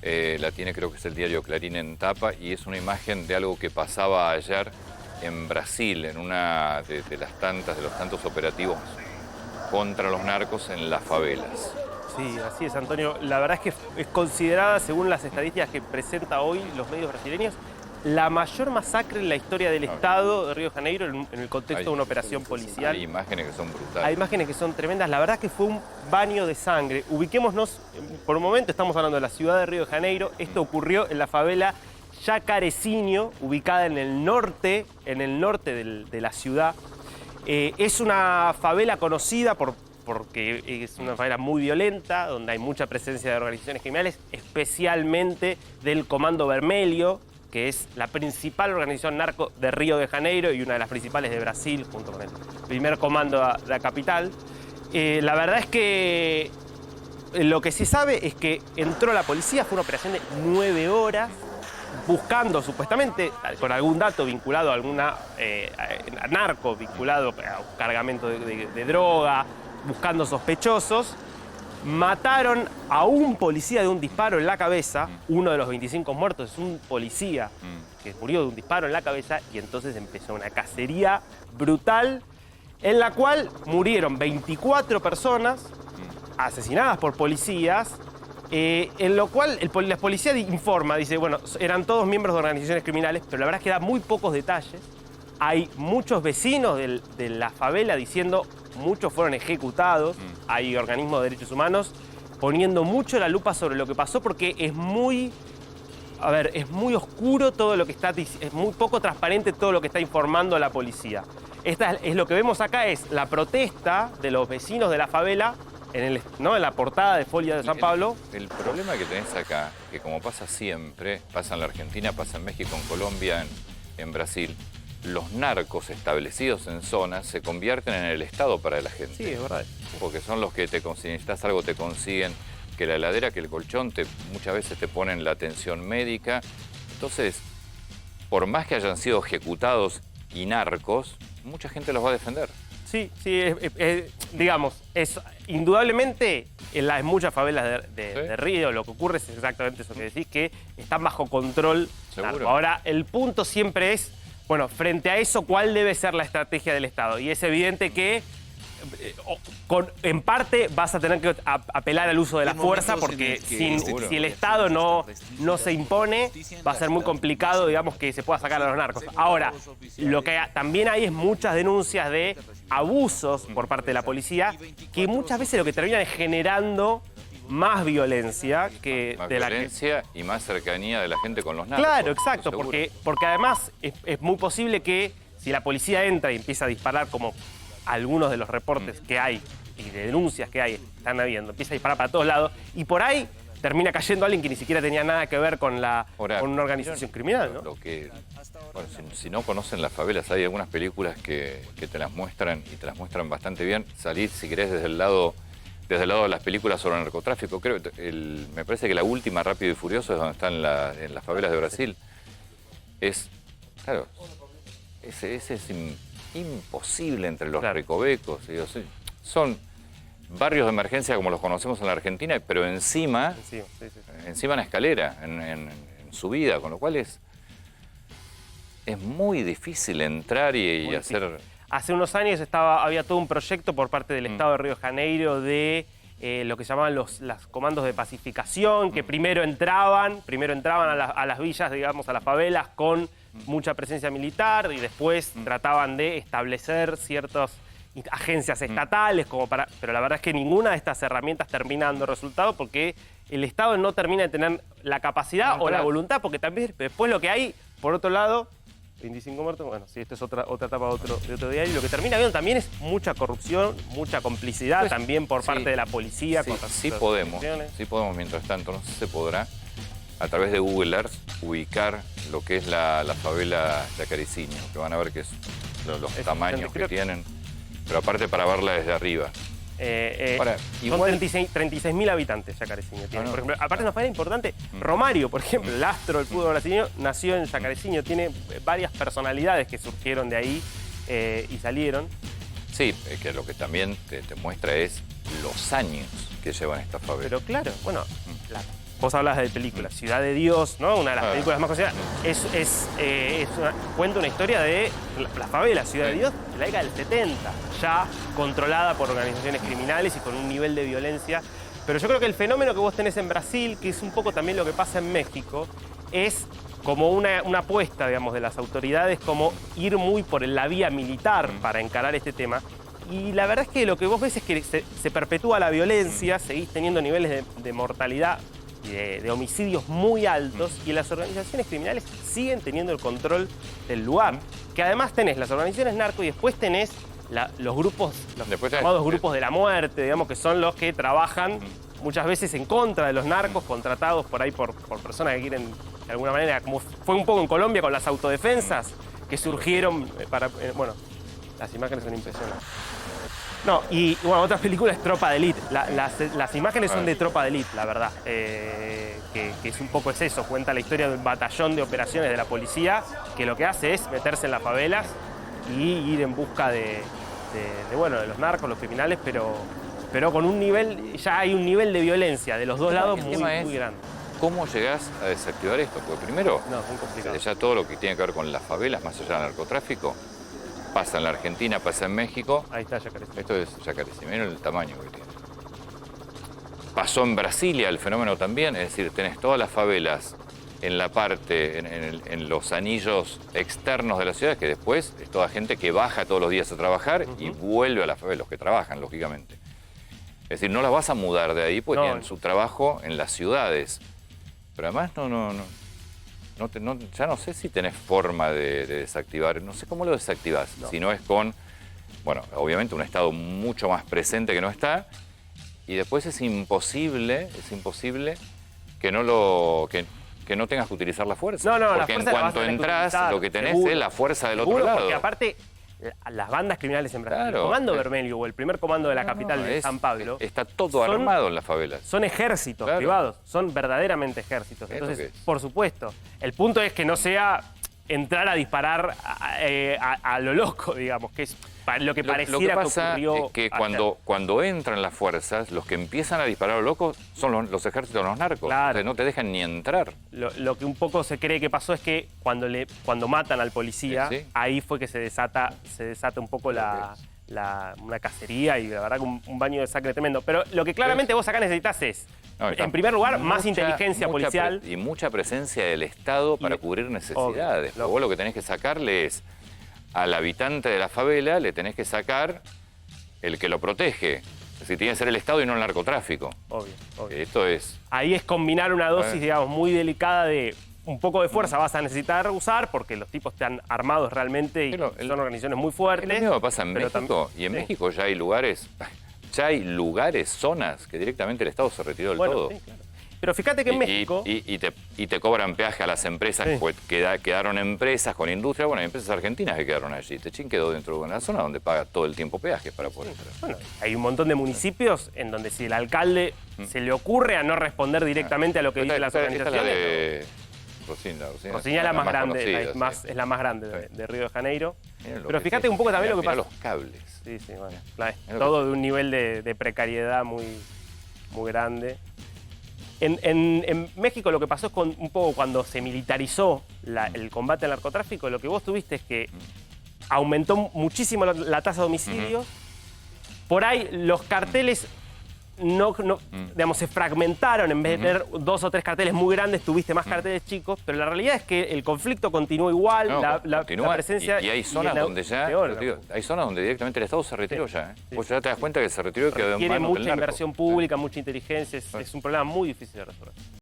La tiene, creo que es el diario Clarín en tapa, y es una imagen de algo que pasaba ayer en Brasil, en una de los tantos operativos contra los narcos en las favelas. Sí, así es, Antonio. La verdad es que es considerada, según las estadísticas que presenta hoy los medios brasileños, la mayor masacre en la historia del Estado de Río de Janeiro en el contexto de una operación policial. Hay imágenes que son brutales. Hay imágenes que son tremendas. La verdad que fue un baño de sangre. Ubiquémonos, por un momento estamos hablando de la ciudad de Río de Janeiro. Esto ocurrió en la favela Jacarecinho, ubicada en el norte de la ciudad. Es una favela conocida porque es una favela muy violenta, donde hay mucha presencia de organizaciones criminales, especialmente del Comando Vermelho, que es la principal organización narco de Río de Janeiro y una de las principales de Brasil, junto con el primer comando de la capital. La verdad es que lo que se sabe es que entró la policía, fue una operación de 9 horas, buscando supuestamente, con algún dato vinculado a alguna narco, vinculado a un cargamento de droga, buscando sospechosos. Mataron a un policía de un disparo en la cabeza. Uno de los 25 muertos es un policía que murió de un disparo en la cabeza, y entonces empezó una cacería brutal en la cual murieron 24 personas asesinadas por policías, en lo cual la policía informa, dice, bueno, eran todos miembros de organizaciones criminales, pero la verdad es que da muy pocos detalles. Hay muchos vecinos de la favela diciendo muchos fueron ejecutados. Hay organismos de derechos humanos poniendo mucho la lupa sobre lo que pasó, porque es muy oscuro todo lo que está, es muy poco transparente todo lo que está informando la policía. Es lo que vemos acá, es la protesta de los vecinos de la favela en la portada de Folia de San Pablo. El problema que tenés acá, que como pasa siempre, pasa en la Argentina, pasa en México, en Colombia, en Brasil, los narcos establecidos en zonas se convierten en el Estado para la gente. Sí, es verdad. Porque son los que si necesitas algo te consiguen, que la heladera, que el colchón, muchas veces te ponen la atención médica. Entonces, por más que hayan sido ejecutados y narcos, mucha gente los va a defender. Sí, digamos, es indudablemente en las muchas favelas de Río lo que ocurre es exactamente eso que decís, que están bajo control narco. Ahora, el punto siempre es, bueno, frente a eso, ¿cuál debe ser la estrategia del Estado? Y es evidente que en parte vas a tener que apelar al uso de la fuerza, porque si el Estado no se impone, va a ser muy complicado, digamos, que se pueda sacar a los narcos. Ahora, lo que también hay es muchas denuncias de abusos por parte de la policía, que muchas veces lo que terminan es generando más violencia y más cercanía de la gente con los narcos. Claro, exacto, porque además es muy posible que si la policía entra y empieza a disparar, como algunos de los reportes que hay y de denuncias que están habiendo, empieza a disparar para todos lados, y por ahí termina cayendo alguien que ni siquiera tenía nada que ver con una organización criminal, ¿no? Si no conocen las favelas, hay algunas películas que te las muestran, y te las muestran bastante bien. Salid, si querés, desde el lado de las películas sobre narcotráfico. Me parece que la última, Rápido y Furioso, es donde están en las favelas de Brasil. Claro, ese es imposible entre los recovecos. Son barrios de emergencia como los conocemos en la Argentina, pero encima en la escalera, en subida, con lo cual es muy difícil entrar y hacer... Hace unos años había todo un proyecto por parte del Estado de Río de Janeiro de lo que llamaban los comandos de pacificación, que primero entraban a las villas, digamos, a las favelas con mucha presencia militar, y después trataban de establecer ciertas agencias estatales, pero la verdad es que ninguna de estas herramientas termina dando resultado, porque el Estado no termina de tener la capacidad o la voluntad, porque también después lo que hay, por otro lado, 25 muertos, bueno, sí, esto es otra etapa de otro diario. Lo que termina viendo también es mucha corrupción, mucha complicidad también por parte de la policía. Sí podemos, mientras tanto, no sé si se podrá, a través de Google Earth, ubicar lo que es la favela Jacarecinho, que van a ver que es los tamaños que tienen, pero aparte para verla desde arriba. Son 36.000 habitantes Jacarecinho tiene. Por ejemplo, aparte, una favela importante, Romario, por ejemplo, el astro del fútbol brasileño, nació en Jacarecinho, tiene varias personalidades que surgieron de ahí y salieron. Sí, es que lo que también te muestra es los años que llevan esta favela. Pero claro, bueno, vos hablas de películas, Ciudad de Dios, ¿no? Una de las películas más conocidas. Cuenta una historia de la favela Ciudad de Dios de la década del 70, ya controlada por organizaciones criminales y con un nivel de violencia. Pero yo creo que el fenómeno que vos tenés en Brasil, que es un poco también lo que pasa en México, es como una apuesta, digamos, de las autoridades, como ir muy por la vía militar para encarar este tema. Y la verdad es que lo que vos ves es que se perpetúa la violencia, seguís teniendo niveles de mortalidad y de homicidios muy altos, y las organizaciones criminales siguen teniendo el control del lugar. Que además tenés las organizaciones narco y después tenés los grupos, los llamados grupos de la muerte, digamos, que son los que trabajan muchas veces en contra de los narcos, contratados por ahí por personas que quieren, de alguna manera, como fue un poco en Colombia con las autodefensas, que surgieron para... bueno, las imágenes son impresionantes. No, y bueno, otras películas es Tropa de Elite. Las imágenes son de Tropa de Elite, la verdad. Que es un poco eso, cuenta la historia de un batallón de operaciones de la policía que lo que hace es meterse en las favelas y ir en busca de los narcos, los criminales, pero con un nivel, ya hay un nivel de violencia de los dos lados muy grande. ¿Cómo llegás a desactivar esto? Porque primero, no, es muy complicado. Ya todo lo que tiene que ver con las favelas, más allá del narcotráfico, pasa en la Argentina, pasa en México. Ahí está Yacaré-Simeno. Esto es Yacaré-Simeno, el tamaño que tiene. Pasó en Brasilia el fenómeno también, es decir, tenés todas las favelas en la parte, en los anillos externos de la ciudad, que después es toda gente que baja todos los días a trabajar y vuelve a las favelas, los que trabajan, lógicamente. Es decir, no las vas a mudar de ahí porque tienen su trabajo en las ciudades. Pero además ya no sé si tenés forma de desactivar, no sé cómo lo desactivás, si no es con, bueno, obviamente un Estado mucho más presente que no está, y después es imposible que no tengas que utilizar la fuerza. No, porque en cuanto entras, lo que tenés es la fuerza del otro lado. Porque aparte, las bandas criminales en Brasil, el Comando Vermelho o el primer comando de la capital de San Pablo, está todo armado en las favelas. Son ejércitos privados, son verdaderamente ejércitos. Entonces, por supuesto, el punto es que no sea entrar a disparar a lo loco, digamos, que es lo que pareciera que pasa ocurrió es que cuando entran las fuerzas, los que empiezan a disparar a lo loco son los ejércitos de los narcos. Claro. Entonces no te dejan ni entrar. Lo que un poco se cree que pasó es que cuando matan al policía, ahí fue que se desata un poco una cacería y la verdad que un baño de sangre tremendo. Pero lo que claramente vos acá necesitas es, en primer lugar, más inteligencia policial. Y mucha presencia del Estado para cubrir necesidades. Porque vos lo que tenés que sacarle es al habitante de la favela, le tenés que sacar el que lo protege. Es decir, tiene que ser el Estado y no el narcotráfico. Obvio. Esto es... Ahí es combinar una dosis, digamos, muy delicada de un poco de fuerza vas a necesitar usar porque los tipos están armados realmente y son organizaciones muy fuertes. Lo mismo pasa en México. Y en México ya hay lugares, zonas que directamente el Estado se retiró del todo. Sí, claro. Pero fíjate que en México... Y te cobran peaje a las empresas, pues quedaron empresas con industria, bueno, hay empresas argentinas que quedaron allí. Techín quedó dentro de una zona donde paga todo el tiempo peajes para poder entrar. Bueno, hay un montón de municipios en donde si el alcalde se le ocurre a no responder directamente a lo que dicen las organizaciones... Rosina es la más grande, es la más grande de Río de Janeiro. Pero fíjate un poco también lo que pasa. Los cables. Sí, bueno, todo de un nivel de precariedad muy grande. En México lo que pasó es un poco cuando se militarizó el combate al narcotráfico, lo que vos tuviste es que aumentó muchísimo la tasa de homicidios. Por ahí los carteles digamos, se fragmentaron. En vez de tener 2 o 3 carteles muy grandes, tuviste más carteles chicos, pero la realidad es que el conflicto continúa igual, la presencia... Y hay zonas donde ya, hay zonas donde directamente el Estado se retiró ya. Vos ya te das cuenta que se retiró y quedó en manos del narco. Tiene mucha inversión pública, mucha inteligencia, es un problema muy difícil de resolver.